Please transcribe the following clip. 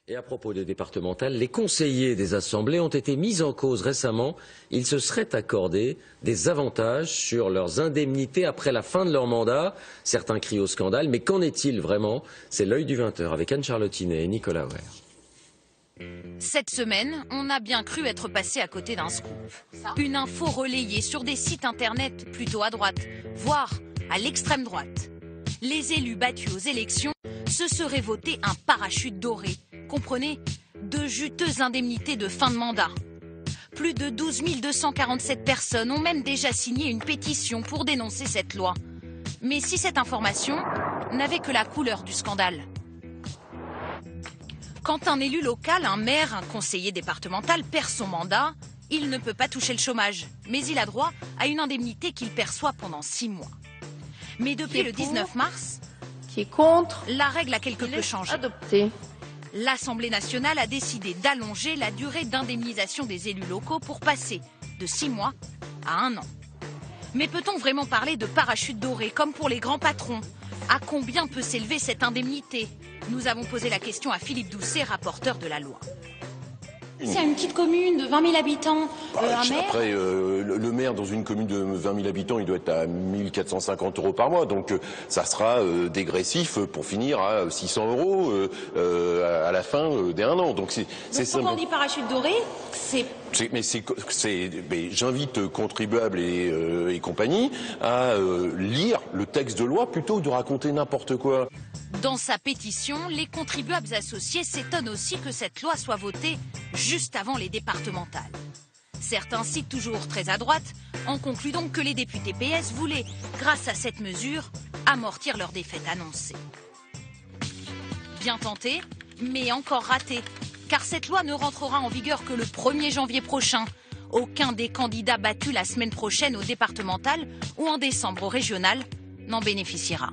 Et à propos des départementales, les conseillers des assemblées ont été mis en cause récemment. Ils se seraient accordés des avantages sur leurs indemnités après la fin de leur mandat. Certains crient au scandale, mais qu'en est-il vraiment? C'est l'œil du 20h avec Anne-Charlotte Tinet et Nicolas Auer. Cette semaine, on a bien cru être passé à côté d'un scoop. Une info relayée sur des sites internet plutôt à droite, voire à l'extrême droite. Les élus battus aux élections se seraient votés un parachute doré. Comprenez, de juteuses indemnités de fin de mandat. Plus de 12 247 personnes ont même déjà signé une pétition pour dénoncer cette loi. Mais si cette information n'avait que la couleur du scandale. Quand un élu local, un maire, un conseiller départemental perd son mandat, il ne peut pas toucher le chômage. Mais il a droit à une indemnité qu'il perçoit pendant 6 mois. Mais depuis le 19 mars, qui est contre, la règle a quelque peu changé. Adopté. L'Assemblée nationale a décidé d'allonger la durée d'indemnisation des élus locaux pour passer de 6 mois à 1 an. Mais peut-on vraiment parler de parachute doré comme pour les grands patrons? À combien peut s'élever cette indemnité? Nous avons posé la question à Philippe Doucet, rapporteur de la loi. C'est une petite commune de 20 000 habitants, un maire. Après, le maire dans une commune de 20 000 habitants, il doit être à 1 450 € par mois. Donc ça sera dégressif pour finir à 600 € à la fin des 1 an. Donc c'est Quand on dit parachute doré, mais j'invite contribuables et compagnie à lire le texte de loi plutôt que de raconter n'importe quoi. Dans sa pétition, les contribuables associés s'étonnent aussi que cette loi soit votée juste avant les départementales. Certains sites toujours très à droite en concluent donc que les députés PS voulaient, grâce à cette mesure, amortir leur défaite annoncée. Bien tenté, mais encore raté, car cette loi ne rentrera en vigueur que le 1er janvier prochain. Aucun des candidats battus la semaine prochaine au départemental ou en décembre au régional n'en bénéficiera.